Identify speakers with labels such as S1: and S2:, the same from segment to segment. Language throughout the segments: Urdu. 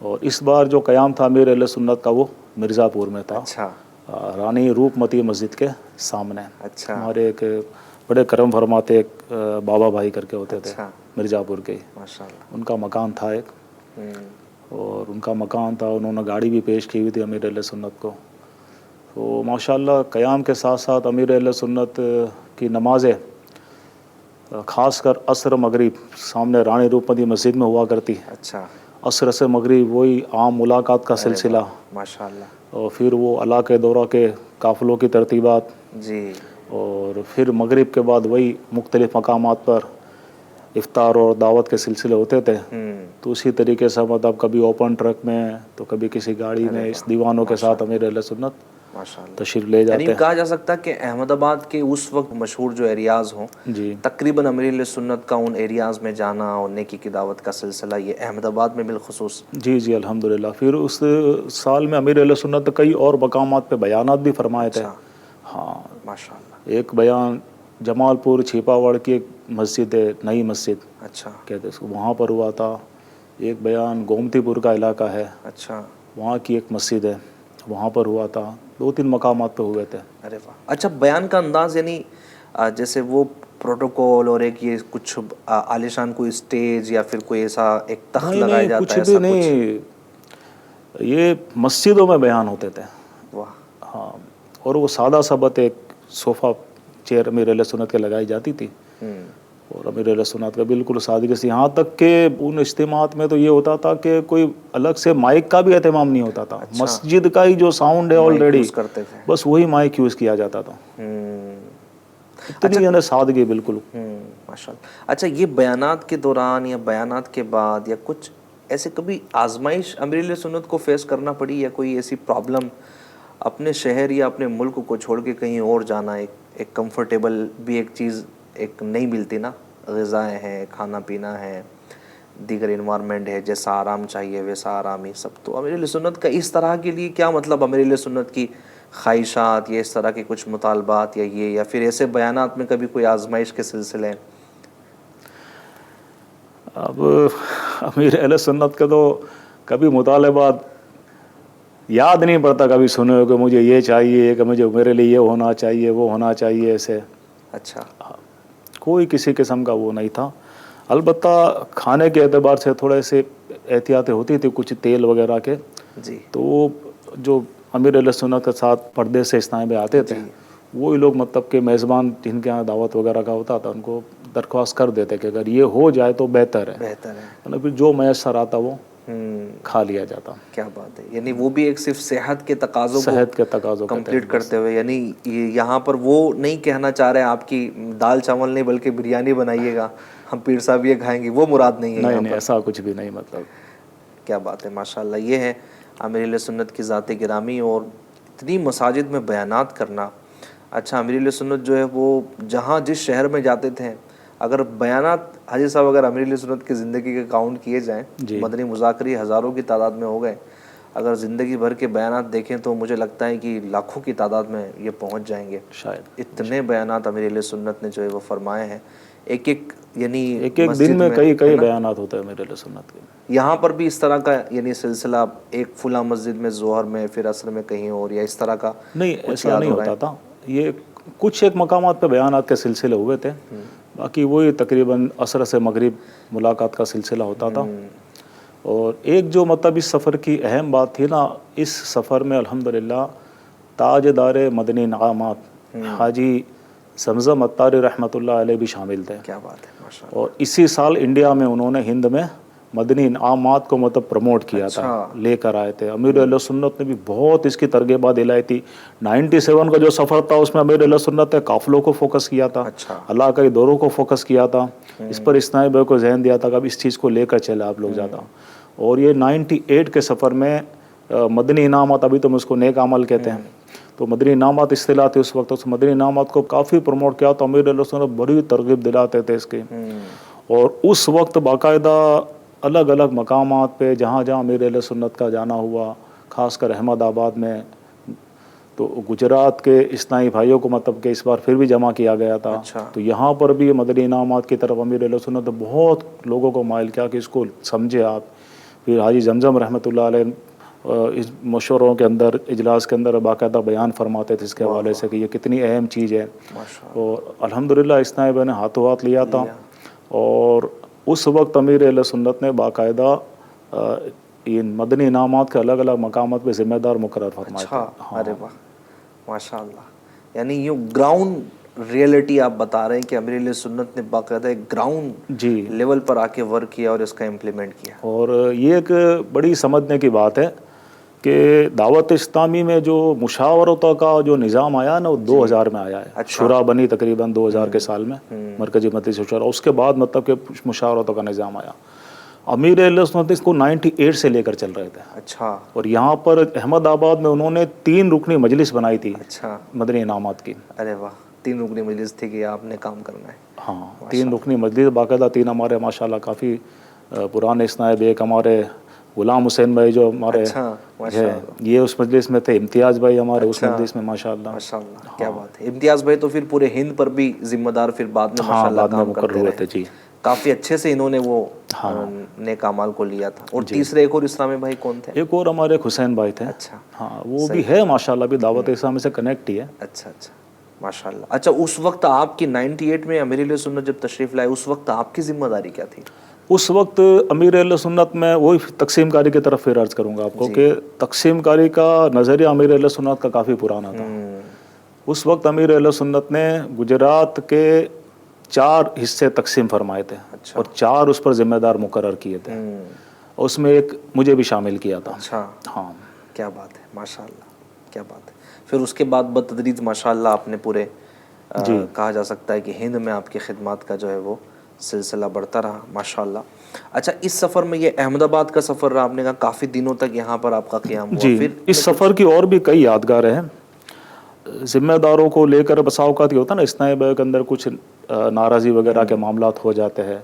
S1: اور اس بار جو قیام تھا امیر اہل سنت کا وہ مرزا پور میں تھا،
S2: اچھا
S1: رانی روپ متی مسجد کے سامنے۔
S2: اچھا
S1: ہمارے ایک بڑے کرم فرماتے ایک بابا بھائی کر کے ہوتے تھے
S2: اچھا
S1: مرزا پور کے،
S2: ماشاء اللہ۔
S1: ان کا مکان تھا ایک، اور ان کا مکان تھا، انہوں نے گاڑی بھی پیش کی ہوئی تھی امیر اہل سنت کو۔ تو ماشاءاللہ قیام کے ساتھ ساتھ امیر اہل سنت کی نمازیں خاص کر عصر مغرب سامنے رانی روپ متی مسجد میں ہوا کرتی،
S2: اچھا
S1: عصر سے مغرب وہی عام ملاقات کا سلسلہ،
S2: ماشاء اللہ۔
S1: اور پھر وہ علاقے دورہ کے قافلوں کی ترتیبات،
S2: جی
S1: اور پھر مغرب کے بعد وہی مختلف مقامات پر افطار اور دعوت کے سلسلے ہوتے تھے۔ تو اسی طریقے سے مطلب کبھی اوپن ٹرک میں تو کبھی کسی گاڑی میں اس دیوانوں کے ساتھ امیر اہل سنت
S2: ماشاء اللہ۔
S1: تشریف لے جاتے
S2: یعنی کہا جا سکتا ہے کہ احمد آباد کے اس وقت مشہور جو ایریاز ہوں،
S1: جی
S2: تقریباً امیر اہل سنت کا ان ایریاز میں جانا اور نیکی کی دعوت کا سلسلہ یہ احمد آباد میں بالخصوص۔
S1: جی جی الحمدللہ۔ پھر اس سال میں امیر اہل سنت کئی اور مقامات پہ بیانات بھی فرمائے تھے۔ ہاں
S2: ماشاء اللہ۔
S1: ایک بیان جمال پور چھیپاوڑ کی ایک مسجد ہے، نئی مسجد
S2: اچھا
S1: کہتے اس کو، وہاں پر ہوا تھا۔ ایک بیان گومتی پور کا علاقہ ہے،
S2: اچھا
S1: وہاں کی ایک مسجد ہے، وہاں پر ہوا تھا۔ 2-3 مقامات پہ ہوئے تھے۔
S2: ارے واہ۔ اچھا بیان کا انداز یعنی جیسے وہ پروٹوکول اور ایک یہ کچھ عالیشان کوئی اسٹیج یا پھر کوئی ایسا ایک تخت لگایا
S1: نہیں
S2: جاتا
S1: کچھ
S2: ہے
S1: بھی
S2: ایسا
S1: نہیں، یہ مسجدوں میں بیان ہوتے تھے۔
S2: واہ
S1: ہاں، اور وہ سادہ سبت ایک صوفہ چیئر امیر اہل سنت کے لگائی جاتی تھی، اور امیر اہل سنت کا بالکل سادگی سے، یہاں تک کہ ان اجتماعات میں تو یہ ہوتا تھا کہ کوئی الگ سے مائک کا بھی اہتمام نہیں ہوتا تھا۔ مسجد کا ہی جو ساؤنڈ ہے آلریڈی
S2: یوز کرتے تھے۔
S1: بس وہی مائک یوز کیا جاتا تھا، اتنی یعنی سادگی بالکل۔
S2: ماشاء اللہ۔ اچھا یہ بیانات کے دوران یا بیانات کے بعد یا کچھ ایسے کبھی آزمائش امیر اہل سنت کو فیس کرنا پڑی، یا کوئی ایسی پرابلم اپنے شہر یا اپنے ملک کو چھوڑ کے کہیں اور جانا، ایک کمفرٹیبل بھی ایک چیز ایک نہیں ملتی نا، غذائیں ہیں، کھانا پینا ہے، دیگر انوائرمنٹ ہے، جیسا آرام چاہیے ویسا آرام ہی سب۔ تو امیر اہل سنت کا اس طرح کے لیے کیا مطلب، امیر اہل سنت کی خواہشات یا اس طرح کے کچھ مطالبات یا پھر ایسے بیانات میں کبھی کوئی آزمائش کے سلسلے ہیں؟
S1: اب امیر اہل سنت کے تو کبھی مطالبات یاد نہیں پڑتا، کبھی سنے ہو کہ مجھے یہ چاہیے، کہ مجھے میرے لیے یہ ہونا چاہیے، وہ ہونا چاہیے، ایسے
S2: اچھا
S1: کوئی کسی قسم کا وہ نہیں تھا۔ البتہ کھانے کے اعتبار سے تھوڑے سے احتیاطیں ہوتی تھی کچھ تیل وغیرہ کے،
S2: جی
S1: تو وہ جو امیر اہل سنت کے ساتھ پردے سے اجتماع میں آتے تھے، وہی لوگ مطلب کہ میزبان جن کے یہاں دعوت وغیرہ کا ہوتا تھا ان کو درخواست کر دیتے کہ اگر یہ ہو جائے تو بہتر ہے،
S2: بہتر ہے۔
S1: مطلب پھر جو میسر آتا وہ کھا لیا جاتا۔
S2: کیا بات ہے، یعنی وہ بھی ایک صرف صحت کے تقاضوں کو
S1: صحت کے تقاضوں
S2: کمپلیٹ کرتے ہوئے، یعنی یہاں پر وہ نہیں کہنا چاہ رہے آپ کی دال چاول نہیں بلکہ بریانی بنائیے گا، ہم پیر صاحب یہ کھائیں گے، وہ مراد نہیں ہے یہاں
S1: نہیں
S2: پر۔
S1: ایسا کچھ بھی نہیں مطلب۔
S2: کیا بات ہے، ماشاءاللہ۔ یہ ہے امیر اہل سنت کی ذات گرامی، اور اتنی مساجد میں بیانات کرنا۔ اچھا امیر اہل سنت جو ہے وہ جہاں جس شہر میں جاتے تھے، اگر بیانات حاجی صاحب اگر امیر اہل سنت کی زندگی کے کاؤنٹ کیے جائیں، مدنی مذاکری ہزاروں کی تعداد میں ہو گئے، اگر زندگی بھر کے بیانات دیکھیں تو مجھے لگتا ہے کہ لاکھوں کی تعداد میں یہ پہنچ جائیں گے
S1: شاید
S2: اتنے بیانات امیر اہل سنت نے جو ہے وہ فرمائے ہیں۔ ایک یعنی
S1: ایک دن میں کئی بیانات ہوتے ہیں امیر اہل سنت کے۔
S2: یہاں پر بھی اس طرح کا یعنی سلسلہ، ایک فلاں مسجد میں ظہر میں، پھر عصر میں کہیں اور، یا اس طرح کا
S1: نہیں ایسا نہیں ہوتا تھا، یہ کچھ ایک مقامات پہ بیانات کے سلسلے ہوئے تھے، باقی وہی تقریباً عصر سے مغرب ملاقات کا سلسلہ ہوتا تھا۔ اور ایک جو مطلب اس سفر کی اہم بات تھی نا، اس سفر میں الحمدللہ تاجدار مدنی انعامات حاجی زمزم اتاری رحمۃ اللہ علیہ بھی شامل تھے۔
S2: کیا بات ہے، ماشاءاللہ۔
S1: اور اسی سال انڈیا میں انہوں نے ہند میں مدنی انعامات کو مطلب پروموٹ کیا تھا، لے کر آئے تھے۔ امیر اہل سنت نے بھی بہت اس کی ترغیبات دلائی تھی۔ 97 کا جو سفر تھا اس میں امیر اہل سنت نے قافلوں کو فوکس کیا تھا، علاقائی دوروں کو فوکس کیا تھا، اس پر اسنائی بھائی کو ذہن دیا تھا کہ اب اس چیز کو لے کر چلے آپ لوگ زیادہ۔ اور یہ 98 کے سفر میں مدنی انعامات، ابھی تو ہم اس کو نیک عمل کہتے ہیں، تو مدنی انعامات اصطلاح تھی اس وقت، اس مدنی انعامات کو کافی پروموٹ کیا، تو امیر اہل سنت بڑی ترغیب دلاتے تھے اس کی۔ اور اس وقت باقاعدہ الگ الگ مقامات پہ جہاں جہاں امیر اہل سنت کا جانا ہوا، خاص کر احمد آباد میں، تو گجرات کے اسنائی بھائیوں کو مطلب کہ اس بار پھر بھی جمع کیا گیا تھا، تو یہاں پر بھی مدنی انعامات کی طرف امیر اہل سنت بہت لوگوں کو مائل کیا کہ اس کو سمجھے آپ۔ پھر حاجی زمزم رحمۃ اللہ علیہ اس مشوروں کے اندر اجلاس کے اندر باقاعدہ بیان فرماتے تھے اس کے حوالے سے کہ یہ کتنی اہم چیز ہے. اور الحمدللہ الحمدللہ بھائی نے ہاتھوں ہاتھ لیا تھا. اور اس وقت امیر اہل سنت نے باقاعدہ ان مدنی انعامات کے الگ الگ مقامات پہ ذمہ دار مقرر فرمائے تھے.
S2: ارے واہ ماشاء اللہ. یعنی یہ گراؤنڈ ریئلٹی آپ بتا رہے ہیں کہ امیر اہل سنت نے باقاعدہ ایک گراؤنڈ
S1: جی
S2: لیول پر آ کے ورک کیا اور اس کا امپلیمنٹ کیا. اور
S1: یہ ایک بڑی سمجھنے کی بات ہے کہ دعوت اسلامی میں جو مشاورتوں کا جو نظام آیا نا وہ 2000 میں آیا ہے. شورا بنی تقریباً 2000 کے سال میں مرکزی مجلس شورا. اس کے بعد مطلب کہ مشاورتوں کا نظام آیا. امیر اہل سنت اس کو 98 سے لے کر چل رہے تھے.
S2: اچھا.
S1: اور یہاں پر احمد آباد میں انہوں نے 3 رکنی مجلس بنائی تھی.
S2: اچھا.
S1: مدنی انعامات کی.
S2: ارے واہ 3 رکنی مجلس تھی کہ آپ نے کام کرنا ہے.
S1: ہاں 3 رکنی مجلس باقاعدہ 3 ہمارے ماشاءاللہ کافی پرانے اسنائب. ایک ہمارے غلام حسین بھائی جو ہمارے یہ اس مجلس میں تھے. امتیاز بھائی ہمارے اس مجلس میں ماشاءاللہ.
S2: ماشاءاللہ کیا بات ہے. امتیاز بھائی تو پھر پورے ہند پر بھی ذمہ دار پھر بعد میں ماشاءاللہ کام کرتے رہے.
S1: جی
S2: کافی اچھے سے انہوں نے وہ نیک اعمال کو لیا تھا. اور تیسرے ایک اور اسلامی بھائی کون تھے؟
S1: ایک اور ہمارے حسین بھائی تھے.
S2: اچھا.
S1: ہاں وہ بھی ہے ماشاءاللہ بھی دعوت اسلامی سے کنیکٹ ہی ہے.
S2: اچھا اچھا ماشاءاللہ. اچھا اس وقت آپ کی 98 میں امیر اہل سنت جب تشریف لائے اس وقت آپ کی ذمہ داری کیا تھی؟
S1: اس وقت امیر اہل سنت میں وہی تقسیم کاری کی طرف پھر عرض کروں گا آپ کو کہ تقسیم کاری کا نظریہ امیر اہل سنت کا کافی پرانا تھا. اس وقت امیر اہل سنت نے گجرات کے 4 حصے تقسیم فرمائے تھے اور 4 اس پر ذمہ دار مقرر کیے تھے. اس میں ایک مجھے بھی شامل کیا تھا.
S2: اچھا.
S1: ہاں
S2: کیا بات ہے ماشاءاللہ کیا بات ہے. پھر اس کے بعد بتدریج ماشاءاللہ آپ نے پورے کہا جا سکتا ہے کہ ہند میں آپ کی خدمات کا جو ہے وہ سلسلہ بڑھتا رہا ماشاءاللہ. اچھا اس سفر میں یہ احمد آباد کا سفر رہا. آپ نے کہا کافی دنوں تک یہاں پر آپ کا قیام ہوا.
S1: جی اس سفر کی اور بھی کئی یادگاریں ہیں. ذمہ داروں کو لے کر بسا اوقات یہ ہوتا ہے نا اسنائب کے اندر کچھ ناراضی وغیرہ کے معاملات ہو جاتے ہیں.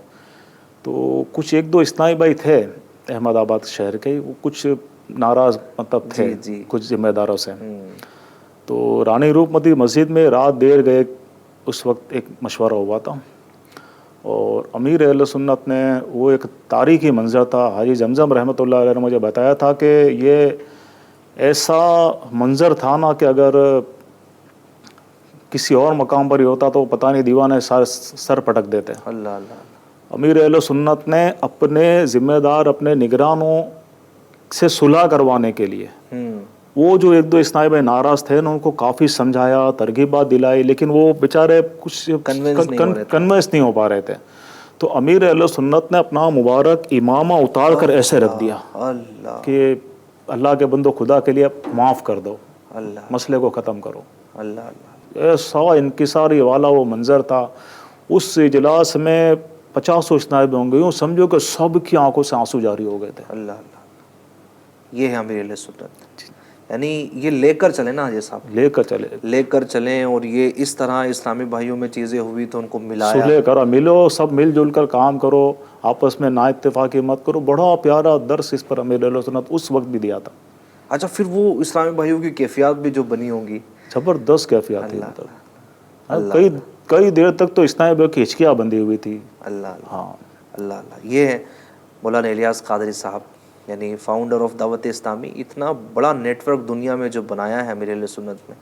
S1: تو کچھ 1-2 اسنائی بھائی تھے احمد آباد شہر کے وہ کچھ ناراض مطلب تھے کچھ ذمہ داروں سے. تو رانی روپ متی مسجد میں رات دیر گئے. اس وقت ایک مشورہ ہوا تھا اور امیر اہل سنت نے وہ ایک تاریخی منظر تھا. حاجی زمزم رحمۃ اللہ علیہ نے مجھے بتایا تھا کہ یہ ایسا منظر تھا نا کہ اگر کسی اور مقام پر ہی ہوتا تو پتہ نہیں دیوانے سر پٹک دیتے.
S2: اللہ اللہ.
S1: امیر اہل سنت نے اپنے ذمہ دار اپنے نگرانوں سے صلح کروانے کے لیے وہ جو 1-2 اسنائب ناراض تھے ان کو کافی سمجھایا ترغیبات دلائی لیکن وہ بیچارے کچھ کنونس نہیں ہو پا رہے تھے. تو امیر اہل سنت نے اپنا مبارک امامہ اتار کر ایسے رکھ دیا کہ اللہ کے بندو خدا کے لیے معاف کر دو مسئلے کو ختم کرو.
S2: اللہ اللہ.
S1: ایسا انکساری والا وہ منظر تھا. اس اجلاس میں 50 اسنائب ہوں گے. یوں سمجھو کہ سب کی آنکھوں سے آنسو جاری ہو گئے تھے.
S2: اللہ اللہ. یہ ہے امیر اہل سنت. یعنی یہ لے کر چلیں نا حاجی صاحب لے کر چلیں. اور یہ اس طرح اسلامی بھائیوں میں چیزیں ہوئی تو ان کو ملایا
S1: صلح کرو ملو سب مل جل کر کام کرو آپس میں نا اتفاقی مت کرو. بڑا پیارا درس اس پر امیر اہل سنت اس وقت بھی دیا تھا.
S2: اچھا پھر وہ اسلامی بھائیوں کی کیفیات بھی جو بنی ہوں گی
S1: زبردست کیفیات تھی. مطلب کئی دیر تک تو اسلامی بھائیوں کی ہچکیاں بندھی ہوئی تھی.
S2: اللہ اللہ.
S1: ہاں
S2: اللہ اللہ. یہ ہے مولانا الیاس قادری صاحب یعنی فاؤنڈر آف دعوت اسلامی. اتنا بڑا نیٹ ورک دنیا میں جو بنایا ہے امیر اہل سنت میں.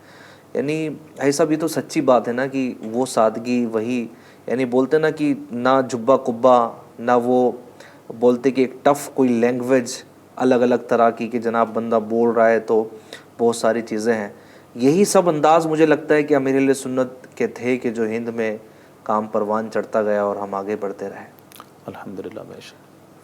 S2: یعنی ایسا بھی تو سچی بات ہے نا کہ وہ سادگی وہی یعنی بولتے نا کہ نہ جبہ قبہ نہ وہ بولتے کہ ایک ٹف کوئی لینگویج الگ الگ طرح کی کہ جناب بندہ بول رہا ہے تو بہت ساری چیزیں ہیں. یہی سب انداز مجھے لگتا ہے کہ امیر اہل سنت کے تھے کہ جو ہند میں کام پروان چڑھتا گیا اور ہم آگے بڑھتے رہے
S1: الحمدللہ.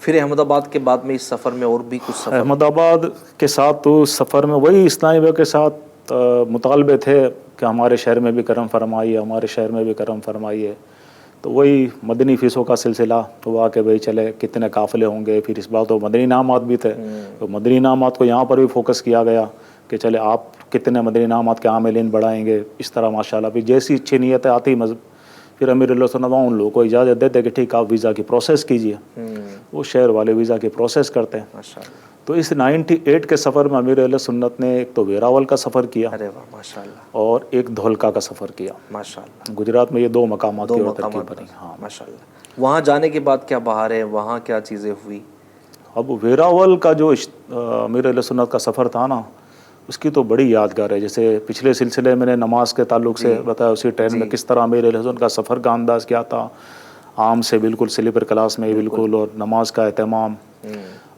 S2: پھر احمد آباد کے بعد میں اس سفر میں اور بھی کچھ سفر
S1: احمد آباد کے ساتھ تو سفر میں وہی اسلامی بھائی کے ساتھ مطالبے تھے کہ ہمارے شہر میں بھی کرم فرمائیے ہمارے شہر میں بھی کرم فرمائیے. تو وہی مدنی فیسوں کا سلسلہ ہوا کہ بھائی چلے کتنے قافلے ہوں گے. پھر اس بار تو مدنی انعامات بھی تھے تو مدنی انعامات کو یہاں پر بھی فوکس کیا گیا کہ چلے آپ کتنے مدنی انعامات کے عاملین بڑھائیں گے. اس طرح ماشاءاللہ پھر جیسی اچھی نیتیں آتی پھر امیر اہل سنت ان لوگوں کو اجازت دیتے کہ ٹھیک آپ ویزا کی پروسیس کیجیے. وہ شہر والے ویزا کی پروسیس کرتے ہیں. تو اس 98 کے سفر میں امیر اہل سنت نے ایک تو ویراول کا سفر کیا اور ایک دھولکا کا سفر کیا. گجرات میں یہ 2 مقامات کی ترکیب بنی. ہاں
S2: ماشاءاللہ. وہاں جانے کے بعد کیا بہار ہے وہاں کیا چیزیں ہوئی؟
S1: اب ویراول کا جو امیر اہل سنت کا سفر تھا نا، اس کی تو بڑی یادگار ہے. جیسے پچھلے سلسلے میں نے نماز کے تعلق سے بتایا، اسی ٹرین میں کس طرح امیر اہل سنت کا سفر کا انداز کیا تھا، عام سے بالکل سلیپر کلاس میں بالکل، اور نماز کا اہتمام.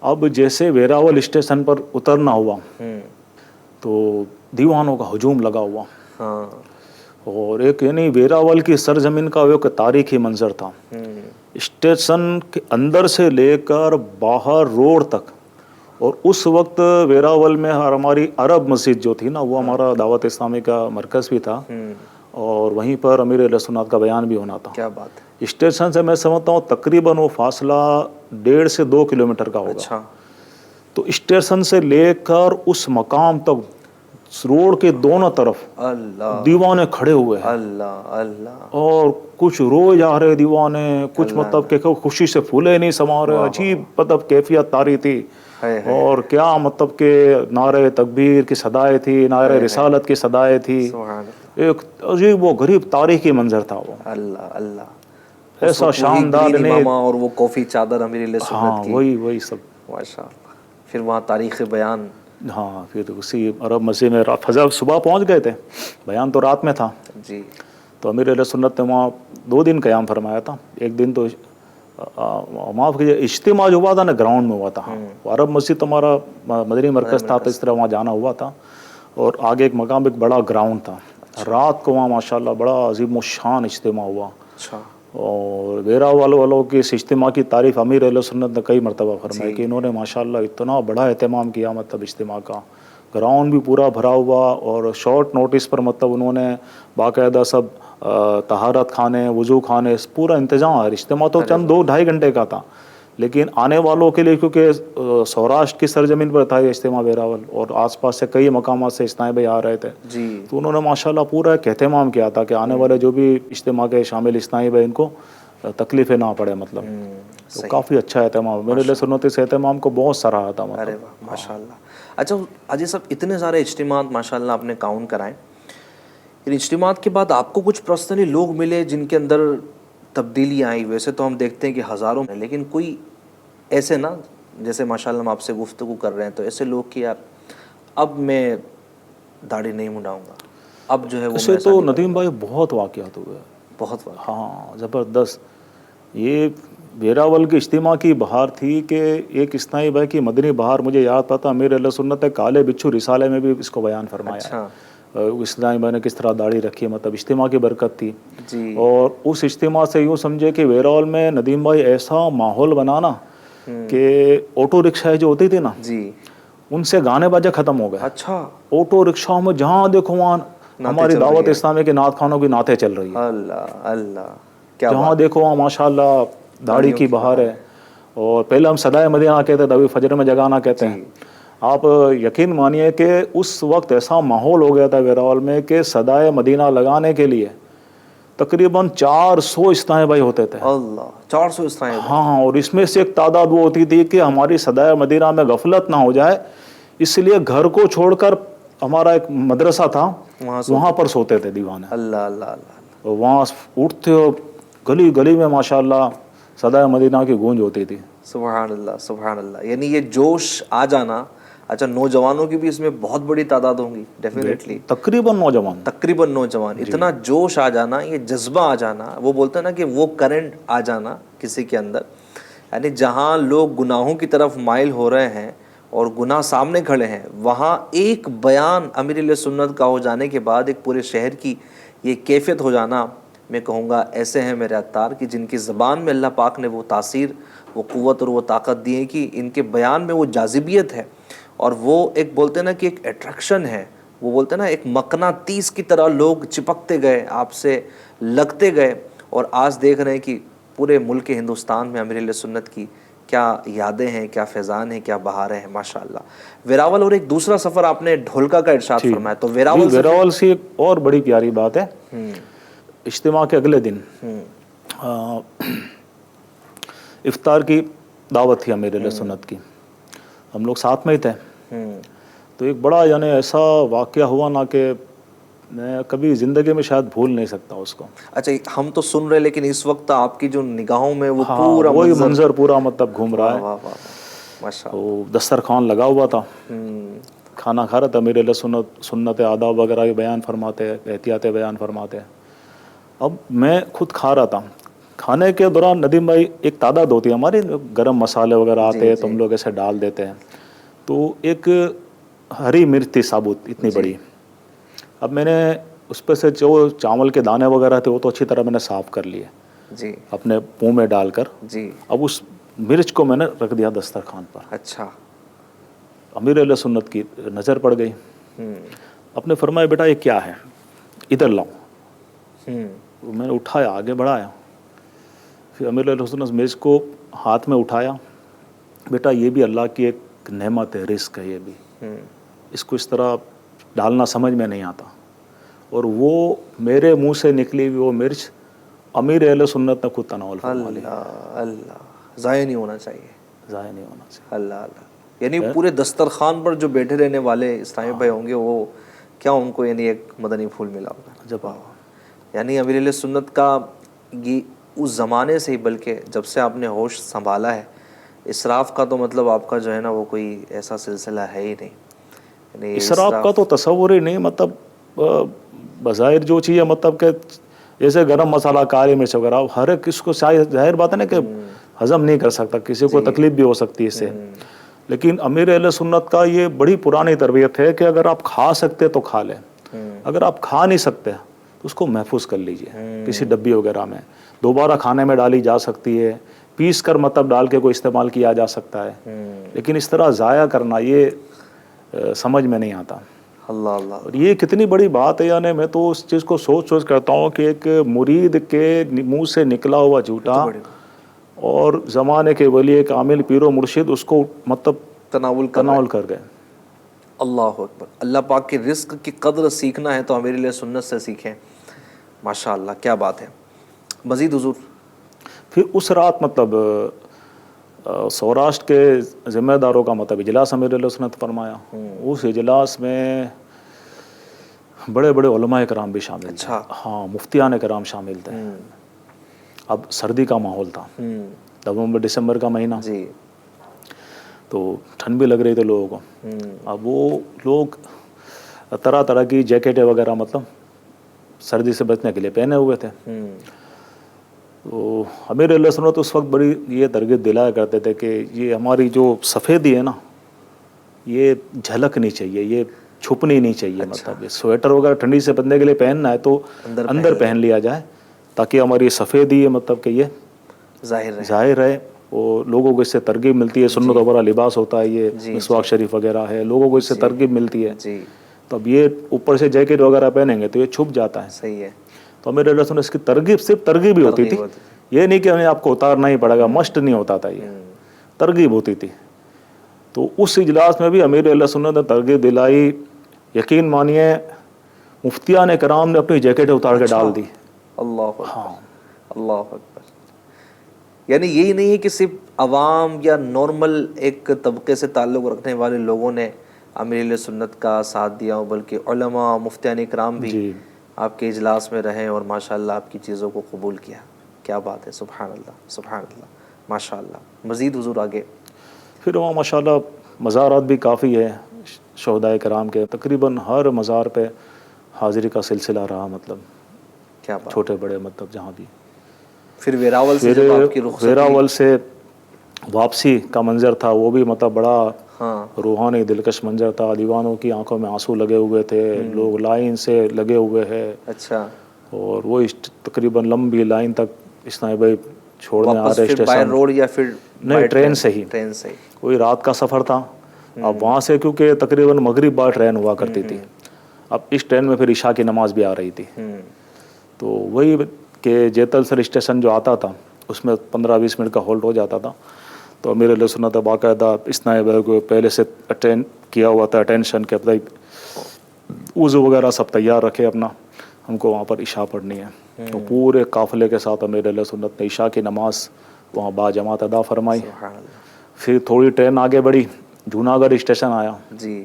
S1: اب جیسے ویراول اسٹیشن پر اترنا ہوا تو دیوانوں کا ہجوم لگا ہوا، اور ایک یعنی ویراول کی سرزمین کا وہ ایک تاریخی منظر تھا. اسٹیشن کے اندر سے لے کر باہر روڈ تک، اور اس وقت ویراول میں ہماری عرب مسجد جو تھی نا، وہ ہمارا دعوت اسلامی کا مرکز بھی تھا، اور وہیں پر امیر اہل سنت کا بیان بھی ہونا تھا.
S2: کیا بات ہے.
S1: اسٹیشن سے میں سمجھتا ہوں تقریباً وہ فاصلہ 1.5 سے 2 کلومیٹر کا ہوگا.
S2: اچھا.
S1: تو اسٹیشن سے لے کر اس مقام تک روڈ کے دونوں طرف
S2: اللہ
S1: دیوانے کھڑے ہوئے ہیں،
S2: اللہ اللہ.
S1: اور کچھ روئے جا رہے دیوانے، کچھ مطلب کہ خوشی سے پھولے نہیں سما رہے. عجیب مطلب کیفیت تاری تھی. اور کیا مطلب کہ نعرہ تکبیر کی صدائیں تھی، نعرہ رسالت کی صدائیں تھی. ایک عجیب و غریب تاریخی منظر تھا وہ.
S2: اللہ اللہ.
S1: ایسا شاندار
S2: اور وہ کافی چادر امیر اہل سنت کی.
S1: وہی سب
S2: ماشاء اللہ. پھر وہاں تاریخ بیان.
S1: ہاں، پھر اسی عرب مسجد میں فجر صبح پہنچ گئے تھے، بیان تو رات میں تھا.
S2: جی.
S1: تو امیر اہل سنت نے وہاں 2 دن قیام فرمایا تھا. ایک دن تو معاف کیجیے، اجتماع جو ہوا تھا نا گراؤنڈ میں ہوا تھا. عرب مسجد ہمارا مدنی مرکز تھا، تو اس طرح وہاں جانا ہوا تھا، اور آگے ایک مقام ایک بڑا گراؤنڈ تھا. رات کو وہاں ماشاءاللہ بڑا عظیم و شان اجتماع ہوا. اور ویراول والوں کی اس اجتماع کی تعریف امیر اہل سنت نے کئی مرتبہ فرمائی کہ انہوں نے ماشاءاللہ اتنا بڑا اہتمام کیا، مطلب اجتماع کا. گراؤنڈ بھی پورا بھرا ہوا، اور شارٹ نوٹس پر مطلب انہوں نے باقاعدہ سب طہارت خانے، وضو خانے، پورا انتظام. اجتماع تو چند 2-2.5 گھنٹے کا تھا، لیکن آنے والوں کے لیے کیونکہ سوراشٹر کی سرزمین پر تھا یہ اجتماع ویراول، اور آس پاس سے کئی مقامات سے اسلائی بھائی آ رہے تھے. تو انہوں نے ماشاءاللہ پورا ایک اہتمام کیا تھا کہ آنے والے جو بھی اجتماع کے شامل اسلائی بھائی ان کو تکلیفیں نہ پڑے. مطلب تو کافی اچھا اہتمام، میرے لیے سنت اس اہتمام کو بہت سراہا تھا.
S2: ارے واہ ماشاء اللہ. اچھا اجے صاحب، اتنے سارے اجتماعات ماشاء اللہ آپ نے کاؤنٹ کرائے، ان اجتماعات کے بعد آپ کو کچھ پرسنلی لوگ ملے جن کے اندر تبدیلی آئی؟ ویسے تو ہم دیکھتے ہیں کہ ہزاروں میں، لیکن کوئی ایسے نا، جیسے ماشاء اللہ ہم آپ سے گفتگو کر رہے ہیں تو ایسے لوگ کہ یار اب میں داڑھی نہیں منڈاؤں گا، اب جو ہے وہ
S1: اسے تو ندیم بھائی بہت واقعات ہوئے،
S2: بہت
S1: ہاں زبردست. یہ ویراول کے اجتماع کی بہار تھی کہ ایک اسنائی بھائی کی مدنی بہار مجھے یاد پاتا. امیر اہل سنت نے کالے بچھو رسالے میں بھی اس کو بیان فرمایا. اسلائی بھائی نے کس طرح داڑھی رکھی، مطلب اجتماع کی برکت تھی. اور اس اجتماع سے یوں سمجھے کہ ویراول میں ندیم بھائی ایسا ماحول بنانا کہ آٹو رکشا جو ہوتی تھی نا، ان سے گانے باجے ختم ہو گئے.
S2: اچھا.
S1: آٹو رکشاؤں میں جہاں دیکھو وہاں ہماری دعوت اسلامی کے نعت خوانوں کی نعتیں چل رہی ہیں.
S2: اللہ اللہ.
S1: جہاں دیکھو وہاں ماشاءاللہ داڑھی کی بہار ہے. اور پہلے ہم صدائے مدینہ کہتے تھے، ابھی فجر میں جگانا کہتے ہیں. آپ یقین مانیے کہ اس وقت ایسا ماحول ہو گیا تھا ویراول میں کہ صدائے مدینہ لگانے کے لیے تقریباً 400 اسلائی بھائی ہوتے تھے.
S2: اللہ، 400 اسلائی بھائی.
S1: ہاں، اور اس میں سے ایک تعداد وہ ہوتی تھی کہ ہماری صدائے مدینہ میں غفلت نہ ہو جائے، اس لیے گھر کو چھوڑ کر ہمارا ایک مدرسہ تھا وہاں پر سوتے تھے دیوانے.
S2: اللہ اللہ اللہ.
S1: وہاں اٹھتے ہو گلی گلی میں ماشاءاللہ صدائے مدینہ کی گونج ہوتی تھی.
S2: سبحان اللہ سبحان اللہ. یعنی یہ جوش آ جانا. اچھا، نوجوانوں کی بھی اس میں بہت بڑی تعداد ہوں گی ڈیفینیٹلی.
S1: تقریباً نوجوان
S2: اتنا جوش آ جانا، یہ جذبہ آ جانا، وہ بولتے ہیں نا کہ وہ کرنٹ آ جانا کسی کے اندر. یعنی جہاں لوگ گناہوں کی طرف مائل ہو رہے ہیں اور گناہ سامنے کھڑے ہیں، وہاں ایک بیان امیر اہل سنت کا ہو جانے کے بعد ایک پورے شہر کی یہ کیفیت ہو جانا. میں کہوں گا ایسے ہیں میرے عطار کہ جن کی زبان میں اللہ پاک نے وہ تاثیر، وہ قوت اور وہ طاقت دی ہے کہ ان کے بیان میں وہ جاذبیت ہے، اور وہ ایک بولتے ہیں نا کہ ایک اٹریکشن ہے. وہ بولتے ہیں نا ایک مقناطیس کی طرح لوگ چپکتے گئے، آپ سے لگتے گئے. اور آج دیکھ رہے ہیں کہ پورے ملک ہندوستان میں امیر اہل سنت کی کیا یادیں ہیں، کیا فیضان ہیں، کیا بہاریں ہیں ماشاء اللہ. ویراول اور ایک دوسرا سفر آپ نے ڈھولکا کا ارشاد فرمایا، تو
S1: ویراول سے ایک اور بڑی پیاری بات ہے. اجتماع کے اگلے دن افطار کی دعوت تھی امیر اہل سنت کی، ہم لوگ ساتھ میں ہی تھے. تو ایک بڑا یعنی ایسا واقعہ ہوا نا کہ میں کبھی زندگی میں شاید بھول نہیں سکتا اس کو.
S2: اچھا، ہم تو سن رہے لیکن اس وقت آپ کی جو نگاہوں میں وہ
S1: پورا وہی منظر پورا مطلب گھوم رہا ہے.
S2: ماشاء
S1: تو دسترخوان لگا ہوا تھا، کھانا کھا رہا تھا، میرے لیے سنت آداب وغیرہ بھی بیان فرماتے ہیں، احتیاطیں بیان فرماتے ہیں. اب میں خود کھا رہا تھا. کھانے کے دوران ندیم بھائی ایک تعداد ہوتی ہے ہماری، گرم مسالے وغیرہ آتے ہیں تو ہم لوگ ایسے ڈال دیتے ہیں. تو ایک ہری مرچ تھی ثابت اتنی بڑی. اب میں نے اس پہ سے جو چاول کے دانے وغیرہ تھے وہ تو اچھی طرح میں نے صاف کر لیے
S2: جی
S1: اپنے منہ میں ڈال کر.
S2: جی.
S1: اب اس مرچ کو میں نے رکھ دیا دسترخوان پر.
S2: اچھا.
S1: امیر اہل سنت کی نظر پڑ گئی. آپ نے فرمایا بیٹا یہ کیا ہے، ادھر لاؤ. میں نے اٹھایا، آگے بڑھایا. پھر امیر اہل سنت مرچ کو ہاتھ میں اٹھایا. بیٹا یہ بھی اللہ کی ایک نعمت ہے، رزق ہے یہ بھی، اس کو اس طرح ڈالنا سمجھ میں نہیں آتا. اور وہ میرے منہ سے نکلی ہوئی وہ مرچ امیر اہل سنت نے خود تناول فرما لی.
S2: اللہ، ضائع نہیں ہونا چاہیے،
S1: ضائع نہیں ہونا چاہیے.
S2: اللہ اللہ. یعنی پورے دسترخوان پر جو بیٹھے رہنے والے اسلامی بھائی ہوں گے وہ کیا ان کو یعنی ایک مدنی پھول ملا ہوگا.
S1: جب
S2: یعنی امیر اہل سنت کا یہ اس زمانے سے ہی، بلکہ جب سے آپ نے ہوش سنبھالا ہے، اسراف کا تو مطلب آپ کا جو ہے نا وہ کوئی ایسا سلسلہ ہے ہی نہیں. یعنی
S1: اسراف کا تو تصور ہی نہیں. مطلب بظاہر جو چیز ہے، مطلب کہ جیسے گرم مسالہ، کالی مرچ وغیرہ، ہر ایک اس کو ظاہر بات ہے نا کہ ہضم نہیں کر سکتا، کسی کو تکلیف بھی ہو سکتی ہے اس سے. لیکن امیر اہل سنت کا یہ بڑی پرانی تربیت ہے کہ اگر آپ کھا سکتے تو کھا لیں، اگر آپ کھا نہیں سکتے تو اس کو محفوظ کر لیجئے کسی ڈبی وغیرہ میں. دوبارہ کھانے میں ڈالی جا سکتی ہے، پیس کر مطلب ڈال کے کوئی استعمال کیا جا سکتا ہے. لیکن اس طرح ضائع کرنا یہ سمجھ میں نہیں آتا.
S2: اللہ اللہ.
S1: اور یہ کتنی بڑی بات ہے. یعنی میں تو اس چیز کو سوچ کرتا ہوں کہ ایک مرید کے منہ سے نکلا ہوا جھوٹا اور زمانے کے ولی کامل پیر و مرشد اس کو مطلب تناول کر گئے.
S2: اللہ اکبر. اللہ پاک کے رزق کی قدر سیکھنا ہے تو امیر اہل سنت سے سیکھیں. ماشاء اللہ، کیا بات ہے. مزید حضور.
S1: پھر اس رات مطلب سوراشٹر کے ذمہ داروں کا مطلب اجلاس امیر اہل سنت فرمایا. اس اجلاس میں بڑے بڑے علماء کرام بھی شامل تھے. ہاں، مفتیان کرام شامل تھے. اب سردی کا ماحول تھا، نومبر دسمبر کا مہینہ،
S2: جی.
S1: تو ٹھنڈ بھی لگ رہی تھی لوگوں کو. اب وہ لوگ طرح طرح کی جیکٹیں وغیرہ مطلب سردی سے بچنے کے لیے پہنے ہوئے تھے. تو امیر اہل سنت اس وقت بڑی یہ ترغیب دلایا کرتے تھے کہ یہ ہماری جو سفیدی ہے نا یہ جھلکنی چاہیے، یہ چھپنی نہیں چاہیے. مطلب یہ سویٹر وغیرہ ٹھنڈی سے بچنے کے لیے پہننا ہے تو اندر پہن لیا جائے تاکہ ہماری سفیدی ہے مطلب کہ یہ ظاہر رہے. اور لوگوں کو اس سے ترغیب ملتی ہے. سنت وغیرہ لباس ہوتا ہے، یہ مسواک شریف وغیرہ ہے، لوگوں کو اس سے ترغیب ملتی ہے. تو اب یہ اوپر سے جیکٹ وغیرہ پہنیں گے تو یہ چھپ جاتا ہے.
S2: صحیح ہے.
S1: تو امیر اہل سنت اس کی ترغیب صرف ترغیب ہی ہوتی تھی. یہ نہیں کہ آپ کو اتارنا ہی پڑے گا، مشٹ نہیں ہوتا تھا، یہ ترغیب ہوتی تھی. تو اس اجلاس میں بھی امیر اہل سنت نے ترغیب دلائی. یقین مانیے مفتیان کرام نے اپنی جیکٹیں اتار کے ڈال دی.
S2: اللہ اللہ اکبر. یعنی یہی نہیں ہے کہ صرف عوام یا نارمل ایک طبقے سے تعلق رکھنے والے لوگوں نے امیر اہل سنت کا ساتھ دیا ہو، بلکہ علماء مفتیان کرام بھی آپ کے اجلاس میں رہے اور ماشاءاللہ آپ کی چیزوں کو قبول کیا. کیا بات ہے. سبحان اللہ سبحان اللہ ماشاءاللہ. مزید حضور آگے.
S1: پھر وہاں ماشاءاللہ مزارات بھی کافی ہے شہداء کرام کے. تقریباً ہر مزار پہ حاضری کا سلسلہ رہا. مطلب
S2: کیا بات.
S1: چھوٹے بڑے مطلب جہاں بھی.
S2: پھر ویراول سے جب آپ کی رخصتی،
S1: ویراول سے واپسی کا منظر تھا وہ بھی مطلب بڑا روحانی دلکش منظر تھا. دیوانوں کی آنکھوں میں آنسو لگے ہوئے تھے، لوگ لائن سے لگے ہوئے ہیں.
S2: اچھا. اور
S1: وہ تقریباً لمبی لائن تک اسلامی بھائی چھوڑنے آ رہے
S2: اسٹیشن. بائی روڈ یا پھر
S1: نہیں، ٹرین سے ہی. کوئی رات کا سفر تھا. اب وہاں سے کیونکہ تقریباً مغرب بعد ٹرین ہوا کرتی تھی. اب اس ٹرین میں پھر عشاء کی نماز بھی آ رہی تھی. تو وہی کہ جیتل سر اسٹیشن جو آتا تھا اس میں 15-20 منٹ کا ہولڈ ہو جاتا تھا. تو امیر اہل سنت باقاعدہ اسلامی بھائی کو پہلے سے اٹینڈ کیا ہوا تھا، اٹینشن کے اپنا وضو وغیرہ سب تیار رکھے اپنا، ہم کو وہاں پر عشاء پڑھنی ہے. تو پورے قافلے کے ساتھ امیر اہل سنت نے عشاء کی نماز وہاں با جماعت ادا فرمائی. پھر تھوڑی ٹرین آگے بڑھی، جوناگڑھ اسٹیشن آیا.
S2: جی.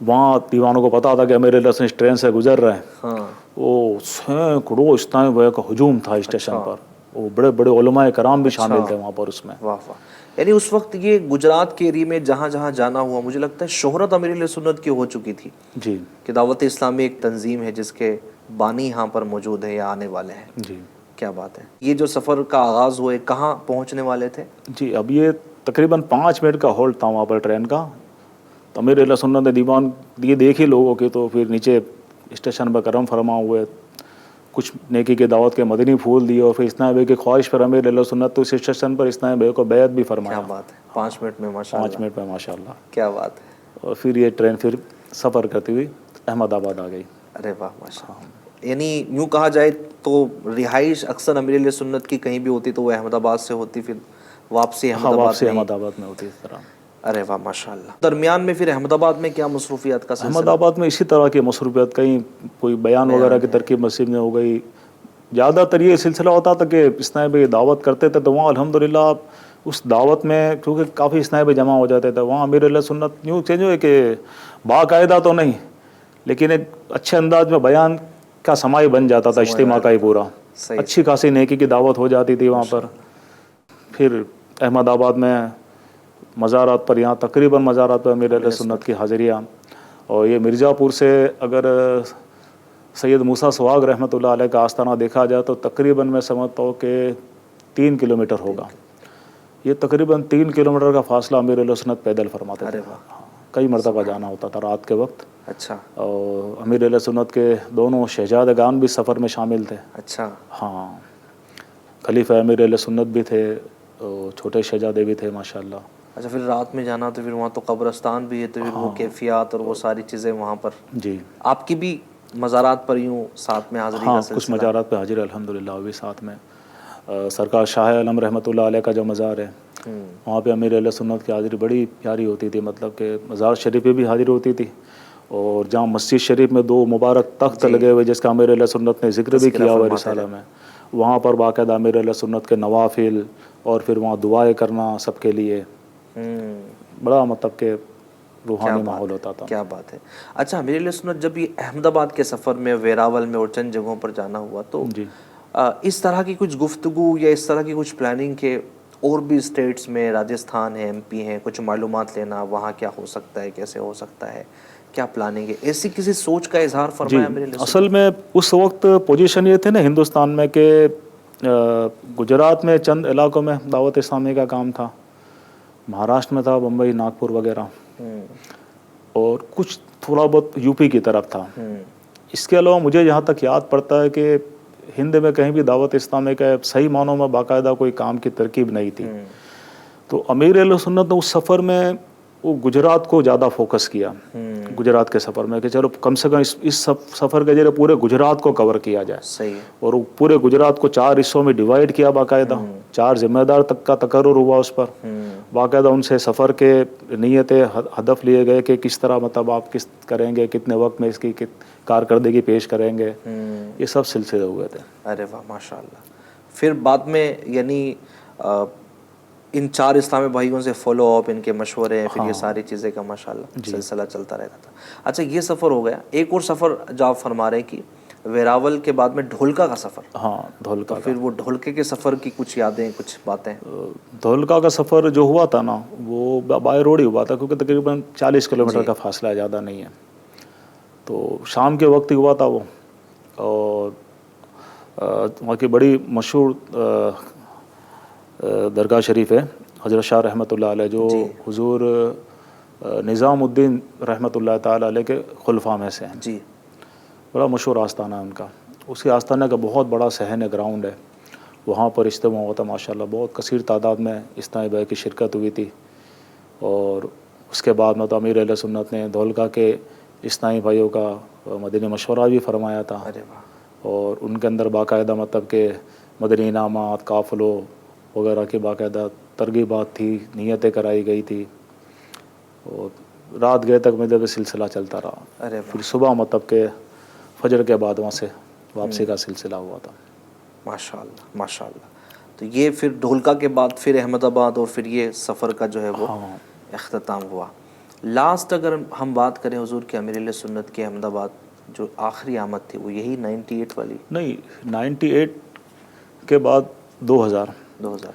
S1: وہاں دیوانوں کو پتا تھا کہ امیر اہل سنت ٹرین سے گزر رہے ہیں. وہ سینکڑوں اسلامی بھائی کا ہجوم تھا اسٹیشن پر. وہ بڑے بڑے علماء کرام بھی شامل تھے وہاں پر اس میں.
S2: واہ واہ. یعنی اس وقت یہ گجرات کے ایریے میں جہاں جہاں جانا ہوا مجھے لگتا ہے شہرت امیر اہل سنت کی ہو چکی تھی
S1: جی
S2: کہ دعوت اسلامی ایک تنظیم ہے جس کے بانی یہاں پر موجود ہے یا آنے والے ہیں.
S1: جی
S2: کیا بات ہے. یہ جو سفر کا آغاز ہوئے کہاں پہنچنے والے تھے؟
S1: جی اب یہ تقریباً 5 منٹ کا ہولڈ تھا وہاں پر ٹرین کا. تو امیر اہل سنت نے دیوان یہ دیکھی لوگوں کے, تو پھر نیچے اسٹیشن پر کرم فرما ہوئے, کچھ نیکی کی دعوت کے مدنی پھول دیے, اور پھر اسنان بھائی کی خواہش پر امیر اہل سنت تو اس اسٹیشن پر اسنان بھائی کو بیعت بھی فرمایا.
S2: کیا بات ہے. 5 منٹ میں ماشاء
S1: 5
S2: اللہ.
S1: منٹ میں ماشاء اللہ.
S2: کیا بات ہے.
S1: اور پھر یہ ٹرین پھر سفر کرتی ہوئی احمد آباد آ گئی.
S2: ارے واہ ماشاء اللہ. یعنی یوں کہا جائے تو رہائش اکثر امیر اہل سنت کی کہیں بھی ہوتی تو وہ احمد آباد سے ہوتی, پھر واپسی احمد آباد
S1: واپسی
S2: میں.
S1: احمد آباد میں ہوتی اس طرح.
S2: ارے واہ ماشاء اللہ. درمیان میں پھر احمد آباد میں کیا مصروفیات کا
S1: احمد آباد میں اسی طرح کی مصروفیات, کہیں کوئی بیان وغیرہ کی ترکیب مسجد میں ہو گئی. زیادہ تر یہ سلسلہ ہوتا تھا کہ اسنان بھائی دعوت کرتے تھے تو وہاں الحمدللہ اس دعوت میں کیونکہ کافی اسنان بھائی جمع ہو جاتے تھے وہاں امیر اہل سنت یوں چینج ہوئے کہ باقاعدہ تو نہیں لیکن ایک اچھے انداز میں بیان کا سماعی بن جاتا تھا, اجتماع کا ہی پورا. اچھی خاصی نیکی کی دعوت ہو جاتی تھی وہاں پر. پھر احمد آباد میں مزارات پر, یہاں تقریباً مزارات پر امیر اہل سنت کی حاضریاں. اور یہ مرزا پور سے اگر سید موسیٰ سواگ رحمۃ اللہ علیہ کا آستانہ دیکھا جائے تو تقریباً میں سمجھتا ہوں کہ 3 کلومیٹر ہوگا. یہ تقریباً 3 کلومیٹر کا فاصلہ امیر اہل سنت پیدل فرماتے تھے. کئی مرتبہ جانا ہوتا تھا رات کے وقت.
S2: اچھا.
S1: اور امیر اہل سنت کے دونوں شہزادگان بھی سفر میں شامل تھے.
S2: اچھا.
S1: ہاں خلیفہ امیر اہل سنت بھی تھے, چھوٹے شہزادے بھی تھے ماشاء اللہ.
S2: اچھا پھر رات میں جانا تو پھر وہاں تو قبرستان بھی ہے تو پھر وہ کیفیات اور وہ ساری چیزیں وہاں پر.
S1: جی
S2: آپ کی بھی مزارات پر یوں ساتھ میں حاضری کا سلسلہ؟
S1: کچھ مزارات پہ حاضر الحمدللہ وہ بھی ساتھ میں. سرکار شاہ عالم رحمۃ اللہ علیہ کا جو مزار ہے وہاں پہ امیر اہل سنت کی حاضری بڑی پیاری ہوتی تھی. مطلب کہ مزار شریف پہ بھی حاضری ہوتی تھی, اور جہاں مسجد شریف میں 2 مبارک تخت لگے ہوئے جس کا امیر اہل سنت نے ذکر بھی کیا ہوا رسالہ میں, وہاں پر باقاعدہ امیر اہل سنت کے نوافل اور پھر وہاں دعائیں کرنا سب کے لیے. بڑا مطلب کہ روحانی ماحول ہوتا تھا.
S2: کیا بات ہے. اچھا امیر اہل سنت جب یہ احمد آباد کے سفر میں ویراول میں اور چند جگہوں پر جانا ہوا تو اس طرح کی کچھ گفتگو یا اس طرح کی کچھ پلاننگ کے اور بھی اسٹیٹس میں راجستھان ہے, MP ہیں, کچھ معلومات لینا وہاں کیا ہو سکتا ہے, کیسے ہو سکتا ہے, کیا پلاننگ ہے, ایسی کسی سوچ کا اظہار فرمایا امیر اہل سنت؟
S1: اصل میں اس وقت پوزیشن یہ تھے نا ہندوستان میں کہ گجرات میں چند علاقوں میں دعوت اسلامی کا کام تھا, مہاراشٹر میں تھا, بمبئی, ناگپور وغیرہ, اور کچھ تھوڑا بہت UP کی طرف تھا. اس کے علاوہ مجھے یہاں تک یاد پڑتا ہے کہ ہند میں کہیں بھی دعوت اسلامی کا صحیح معنوں میں باقاعدہ کوئی کام کی ترکیب نہیں تھی. تو امیر اہل سنت نے اس سفر میں وہ گجرات کو زیادہ فوکس کیا, گجرات کے سفر میں, کہ چلو کم سے کم اس سفر کے ذریعے پورے گجرات کو کور کیا جائے.
S2: صحیح ہے.
S1: اور پورے گجرات کو 4 حصوں میں ڈیوائیڈ کیا باقاعدہ, 4 ذمہ دار تک کا تقرر ہوا اس پر. باقاعدہ ان سے سفر کے نیت ہدف لیے گئے کہ کس طرح مطلب آپ کس کریں گے, کتنے وقت میں اس کی کارکردگی پیش کریں گے, یہ سب سلسلے ہوئے تھے.
S2: ارے واہ ماشاء اللہ. پھر بعد میں یعنی ان 4 اسلامی بھائیوں سے فالو اپ, ان کے مشورے, پھر یہ ساری چیزیں کا ماشاءاللہ سلسلہ چلتا رہتا تھا. اچھا یہ سفر ہو گیا. ایک اور سفر جو آپ فرما رہے ہیں کہ ویراول کے بعد میں ڈھولکا کا سفر.
S1: ہاں ڈھولکا.
S2: پھر وہ ڈھولکے کے سفر کی کچھ یادیں, کچھ باتیں؟
S1: ڈھولکا کا سفر جو ہوا تھا نا وہ بائی روڈ ہی ہوا تھا, کیونکہ تقریباً 40 کلومیٹر کا فاصلہ ہے, زیادہ نہیں ہے. تو شام کے وقت ہی ہوا تھا وہ, اور وہاں کی بڑی مشہور درگاہ شریف ہے حضرت شاہ رحمۃ اللہ علیہ, جو حضور نظام الدین رحمۃ اللہ تعالیٰ علیہ کے خلفاء میں سے ہیں.
S2: جی.
S1: بڑا مشہور آستانہ ہے ان کا. اس کے آستانہ کا بہت بڑا صحن گراؤنڈ ہے, وہاں پر اجتماع ہوتا ماشاءاللہ. بہت کثیر تعداد میں اسلامی بھائی کی شرکت ہوئی تھی. اور اس کے بعد تو امیر اہل سنت نے دھولکا کے اسلامی بھائیوں کا مدنی مشورہ بھی فرمایا تھا, اور ان کے اندر باقاعدہ مطلب کہ مدنی انعامات, قافلوں وغیرہ کی باقاعدہ ترغیبات تھی, نیتیں کرائی گئی تھی, اور رات گئے تک مطلب سلسلہ چلتا رہا. پھر صبح مطلب کہ فجر کے بعد وہاں سے واپسی کا سلسلہ ہوا تھا.
S2: ماشاء اللہ ماشاء اللہ. تو یہ پھر ڈھولکا کے بعد پھر احمد آباد, اور پھر یہ سفر کا جو ہے وہ اختتام ہوا. لاسٹ اگر ہم بات کریں حضور کے امیر اہل سنت کے احمد آباد جو آخری آمد تھی وہ یہی 98 والی؟
S1: نہیں, 98 کے بعد 2000
S2: 2000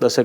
S1: 10